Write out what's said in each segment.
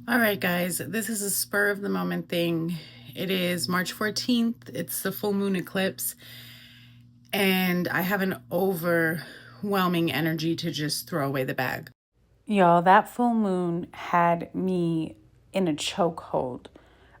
All right, guys, this is a spur of the moment thing. It is March 14th. It's the full moon eclipse. And I have an overwhelming energy to just throw away the bag. Y'all, that full moon had me in a chokehold.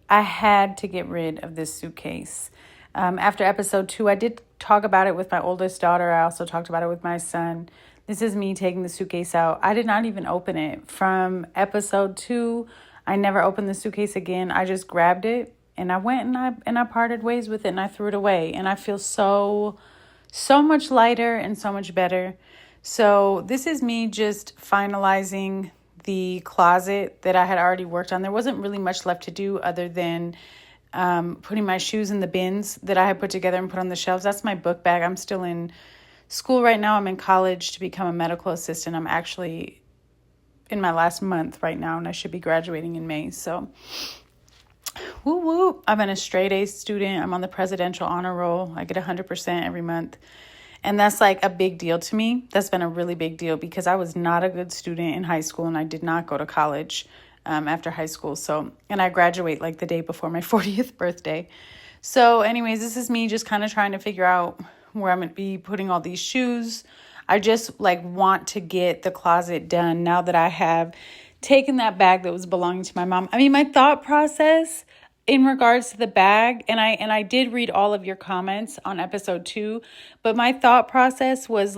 I had to get rid of this suitcase. After episode 2, I did talk about it with my oldest daughter. I also talked about it with my son. This is me taking the suitcase out. I did not even open it. From episode 2, I never opened the suitcase again. I just grabbed it and I went and I parted ways with it and I threw it away. And I feel so much lighter and so much better. So this is me just finalizing the closet that I had already worked on. There wasn't really much left to do other than putting my shoes in the bins that I had put together and put on the shelves. That's my book bag. I'm still in school right now. I'm in college to become a medical assistant. I'm actually in my last month right now, and I should be graduating in May. So woo woo. I'm an straight A student. I'm on the presidential honor roll. I get 100% every month. And that's like a big deal to me. That's been a really big deal because I was not a good student in high school and I did not go to college after high school. And I graduate like the day before my 40th birthday. So anyways, this is me just kind of trying to figure out where I'm going to be putting all these shoes. I just want to get the closet done now that I have taken that bag that was belonging to my mom. I mean, my thought process in regards to the bag, and I did read all of your comments on episode 2, but my thought process was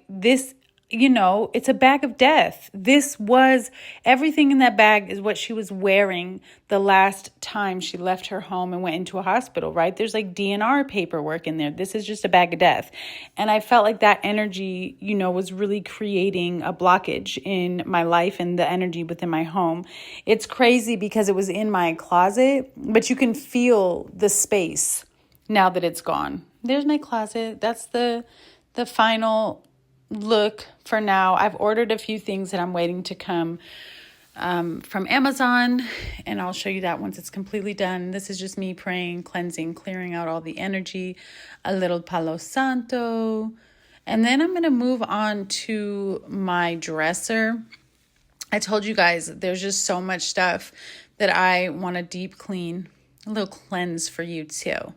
this, it's a bag of death. This was everything in that bag is what she was wearing the last time she left her home and went into a hospital, right? There's DNR paperwork in there. This is just a bag of death. And I felt like that energy, was really creating a blockage in my life and the energy within my home. It's crazy because it was in my closet, but you can feel the space now that it's gone. There's my closet. That's the final look for now. I've ordered a few things that I'm waiting to come from Amazon, and I'll show you that once it's completely done. This is just me praying, cleansing, clearing out all the energy, a little Palo Santo, and then I'm going to move on to my dresser. I told you guys there's just so much stuff that I want to deep clean, a little cleanse for you too.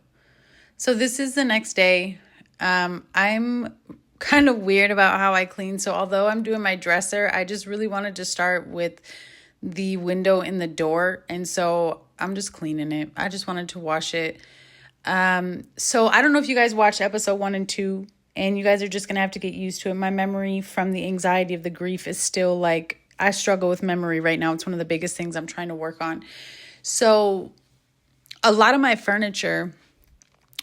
So this is the next day. I'm kind of weird about how I clean. So although I'm doing my dresser, I just really wanted to start with the window in the door. And so I'm just cleaning it. I just wanted to wash it. So I don't know if you guys watched episode 1 and 2, and you guys are just going to have to get used to it. My memory from the anxiety of the grief is still I struggle with memory right now. It's one of the biggest things I'm trying to work on. So a lot of my furniture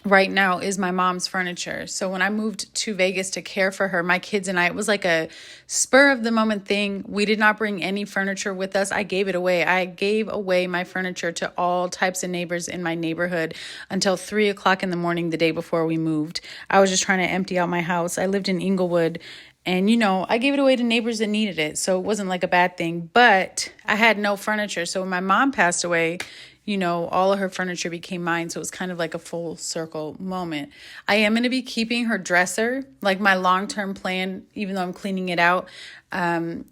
right now is my mom's furniture. So when I moved to Vegas to care for her, my kids and I, it was like a spur of the moment thing. We did not bring any furniture with us. I gave it away. I gave away my furniture to all types of neighbors in my neighborhood until 3:00 in the morning the day before we moved. I was just trying to empty out my house. I lived in Inglewood, and I gave it away to neighbors that needed it. So it wasn't like a bad thing, but I had no furniture. So when my mom passed away, all of her furniture became mine. So it was kind of like a full circle moment. I am going to be keeping her dresser. My long-term plan, even though I'm cleaning it out,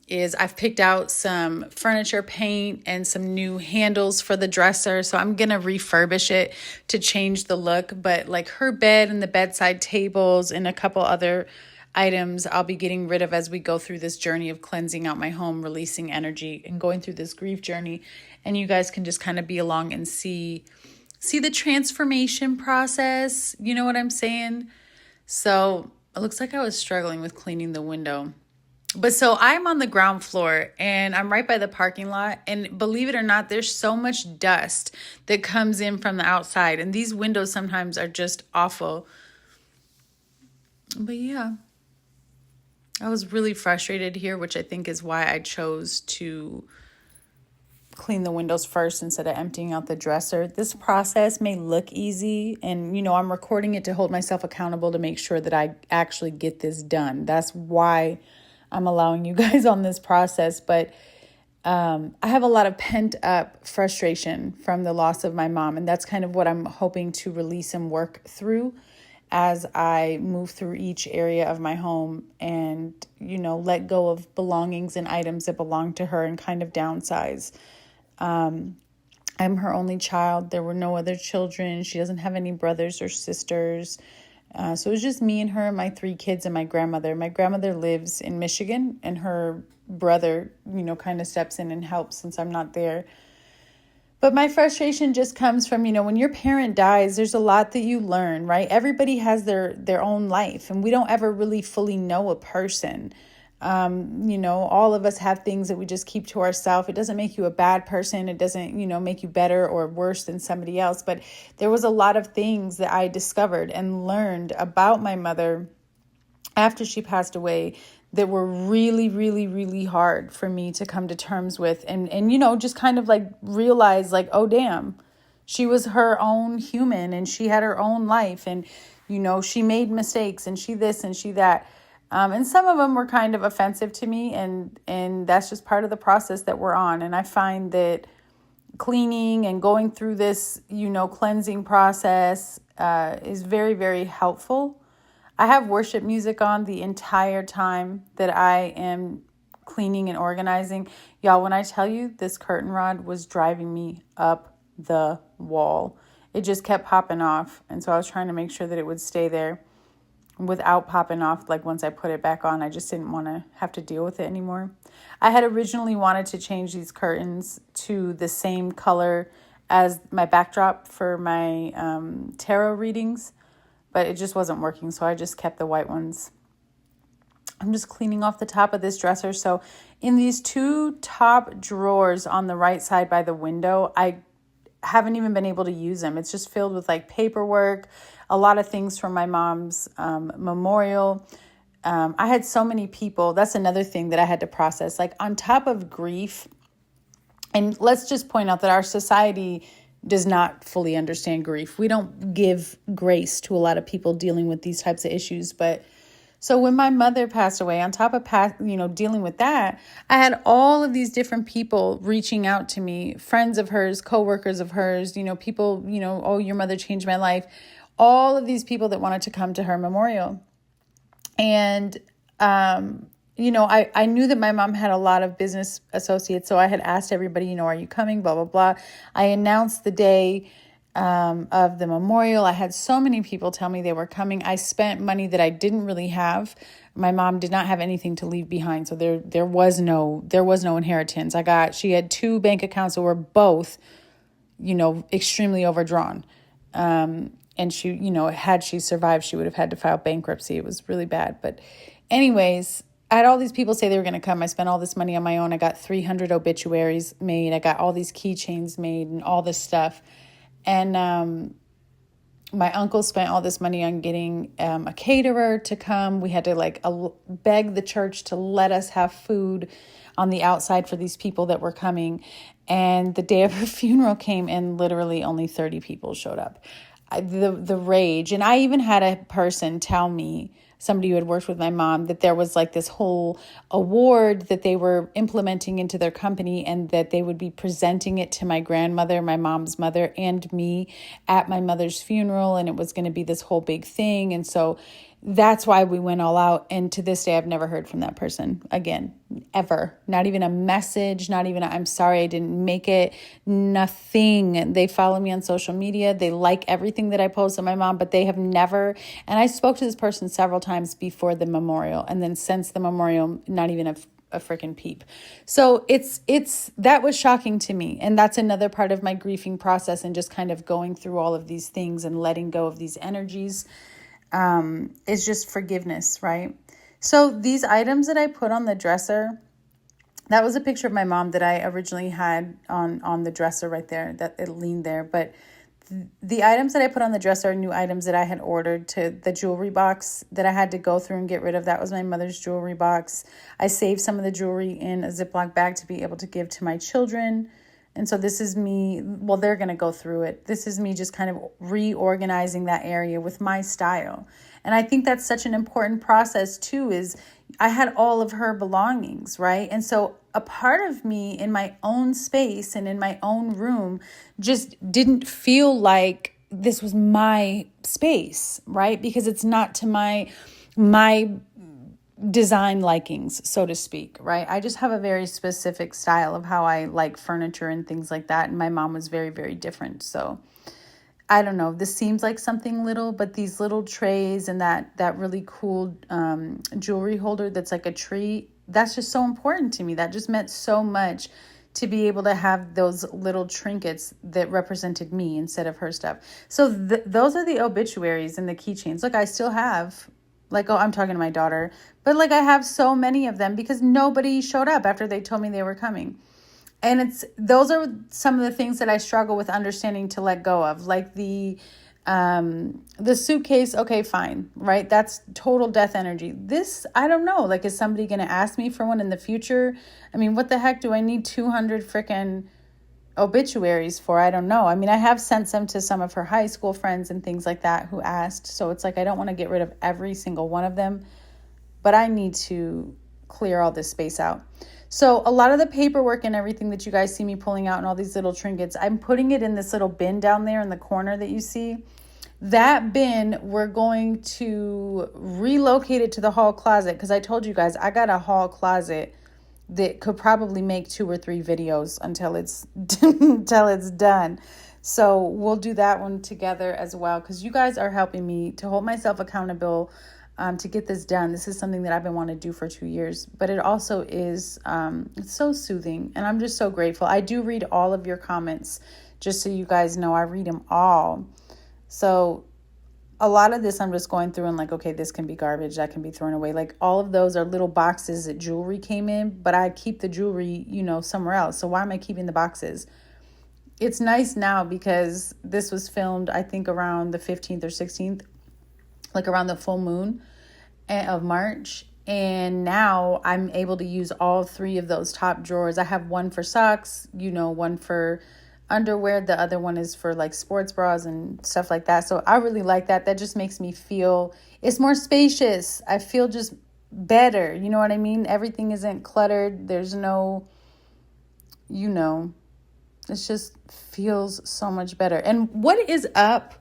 is I've picked out some furniture paint and some new handles for the dresser. So I'm going to refurbish it to change the look. But her bed and the bedside tables and a couple other items I'll be getting rid of as we go through this journey of cleansing out my home, releasing energy, and going through this grief journey. And you guys can just kind of be along and see the transformation process. You know what I'm saying? So it looks like I was struggling with cleaning the window. But so I'm on the ground floor and I'm right by the parking lot. And believe it or not, there's so much dust that comes in from the outside. And these windows sometimes are just awful. But yeah, I was really frustrated here, which I think is why I chose to clean the windows first instead of emptying out the dresser. This process may look easy, and I'm recording it to hold myself accountable to make sure that I actually get this done. That's why I'm allowing you guys on this process. But I have a lot of pent up frustration from the loss of my mom, and that's kind of what I'm hoping to release and work through as I move through each area of my home and, let go of belongings and items that belong to her and kind of downsize. I'm her only child. There were no other children. She doesn't have any brothers or sisters. So it was just me and her and my 3 kids and my grandmother. My grandmother lives in Michigan, and her brother, kind of steps in and helps since I'm not there. But my frustration just comes from, when your parent dies, there's a lot that you learn, right? Everybody has their own life, and we don't ever really fully know a person. All of us have things that we just keep to ourselves. It doesn't make you a bad person. It doesn't, make you better or worse than somebody else. But there was a lot of things that I discovered and learned about my mother after she passed away that were really, really, really hard for me to come to terms with and just kind of like realize like, oh, damn, she was her own human and she had her own life and, she made mistakes and she this and she that. And some of them were kind of offensive to me and that's just part of the process that we're on. And I find that cleaning and going through this, cleansing process is very, very helpful. I have worship music on the entire time that I am cleaning and organizing. Y'all, when I tell you this curtain rod was driving me up the wall, it just kept popping off. And so I was trying to make sure that it would stay there without popping off. Like once I put it back on, I just didn't want to have to deal with it anymore. I had originally wanted to change these curtains to the same color as my backdrop for my tarot readings, but it just wasn't working, so I just kept the white ones. I'm just cleaning off the top of this dresser. So in these 2 top drawers on the right side by the window, I haven't even been able to use them. It's just filled with like paperwork, a lot of things from my mom's memorial. I had so many people. That's another thing that I had to process. Like on top of grief, and let's just point out that our society does not fully understand grief. We don't give grace to a lot of people dealing with these types of issues. But so when my mother passed away, on top of dealing with that, I had all of these different people reaching out to me, friends of hers, coworkers of hers, people, oh, your mother changed my life. All of these people that wanted to come to her memorial. And I knew that my mom had a lot of business associates, so I had asked everybody, are you coming, blah, blah, blah. I announced the day of the memorial. I had so many people tell me they were coming. I spent money that I didn't really have. My mom did not have anything to leave behind, so there was no inheritance. She had 2 bank accounts that were both, extremely overdrawn. And she, had she survived, she would have had to file bankruptcy. It was really bad. But anyways, I had all these people say they were going to come. I spent all this money on my own. I got 300 obituaries made. I got all these keychains made and all this stuff. And my uncle spent all this money on getting a caterer to come. We had to beg the church to let us have food on the outside for these people that were coming. And the day of her funeral came and literally only 30 people showed up. The rage. And I even had a person tell me, somebody who had worked with my mom, that there was like this whole award that they were implementing into their company and that they would be presenting it to my grandmother, my mom's mother, and me at my mother's funeral. And it was going to be this whole big thing. And so that's why we went all out. And to this day, I've never heard from that person again, ever. Not even a message, not even I'm sorry I didn't make it, nothing. They follow me on social media. They like everything that I post on my mom, but they have never. And I spoke to this person several times before the memorial. And then since the memorial, not even a freaking peep. So that was shocking to me. And that's another part of my grieving process and just kind of going through all of these things and letting go of these energies. Is just forgiveness, right? So these items that I put on the dresser, that was a picture of my mom that I originally had on the dresser right there, that it leaned there. But the items that I put on the dresser are new items that I had ordered. To the jewelry box that I had to go through and get rid of. That was my mother's jewelry box. I saved some of the jewelry in a Ziploc bag to be able to give to my children. And so this is me, well, they're going to go through it. This is me just kind of reorganizing that area with my style. And I think that's such an important process too, is I had all of her belongings, right? And so a part of me in my own space and in my own room just didn't feel like this was my space, right? Because it's not to my design likings, so to speak, right? I just have a very specific style of how I like furniture and things like that. And my mom was very, very different. So I don't know. This seems like something little, but these little trays and that really cool jewelry holder that's like a tree, that's just so important to me. That just meant so much to be able to have those little trinkets that represented me instead of her stuff. So those are the obituaries and the keychains. Look, I still have, like, oh, I'm talking to my daughter, but like I have so many of them because nobody showed up after they told me they were coming. And those are some of the things that I struggle with understanding to let go of, like the suitcase. Okay, fine, right? That's total death energy. This, I don't know. Like, is somebody going to ask me for one in the future? I mean, what the heck do I need 200 freaking obituaries for? I don't know. I mean, I have sent some to some of her high school friends and things like that who asked. So it's like, I don't want to get rid of every single one of them, but I need to clear all this space out. So a lot of the paperwork and everything that you guys see me pulling out and all these little trinkets, I'm putting it in this little bin down there in the corner that you see. That bin, we're going to relocate it to the hall closet because I told you guys I got a hall closet that could probably make 2 or 3 videos until it's until it's done. So we'll do that one together as well because you guys are helping me to hold myself accountable to get this done. This is something that I've been wanting to do for 2 years, but it also is, it's so soothing and I'm just so grateful. I do read all of your comments, just so you guys know, I read them all. So a lot of this I'm just going through and like, okay, this can be garbage, that can be thrown away. Like all of those are little boxes that jewelry came in, but I keep the jewelry, somewhere else. So why am I keeping the boxes? It's nice now because this was filmed, I think around the 15th or 16th, like around the full moon of March. And now I'm able to use all 3 of those top drawers. I have one for socks, one for underwear. The other one is for like sports bras and stuff like that. So I really like that. That just makes me feel, it's more spacious. I feel just better. You know what I mean? Everything isn't cluttered. There's no, it just feels so much better. And what is up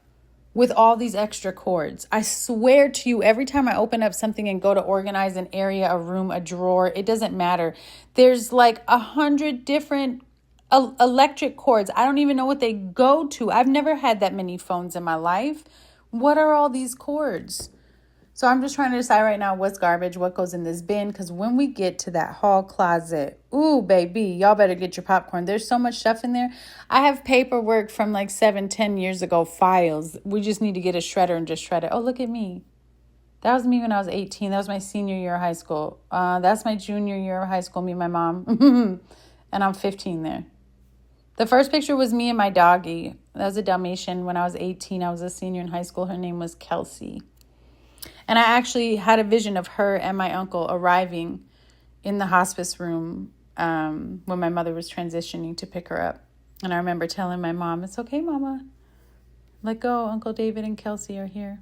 with all these extra cords? I swear to you, every time I open up something and go to organize an area, a room, a drawer, it doesn't matter. There's like 100 different electric cords. I don't even know what they go to. I've never had that many phones in my life. What are all these cords? So I'm just trying to decide right now what's garbage, what goes in this bin. Because when we get to that hall closet, ooh, baby, y'all better get your popcorn. There's so much stuff in there. I have paperwork from like 7-10 years ago, files. We just need to get a shredder and just shred it. Oh, look at me. That was me when I was 18. That was my senior year of high school. That's my junior year of high school, me and my mom. And I'm 15 there. The first picture was me and my doggie. That was a Dalmatian. When I was 18, I was a senior in high school. Her name was Kelsey. And I actually had a vision of her and my uncle arriving in the hospice room when my mother was transitioning to pick her up. And I remember telling my mom, it's okay, Mama. Let go. Uncle David and Kelsey are here.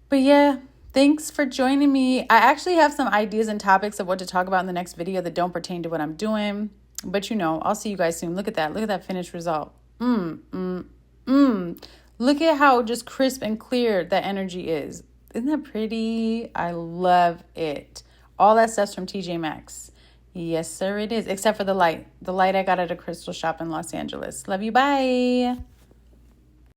But yeah, thanks for joining me. I actually have some ideas and topics of what to talk about in the next video that don't pertain to what I'm doing. But I'll see you guys soon. Look at that. Look at that finished result. Look at how just crisp and clear that energy is. Isn't that pretty? I love it. All that stuff's from TJ Maxx. Yes, sir, it is. Except for the light. The light I got at a crystal shop in Los Angeles. Love you. Bye.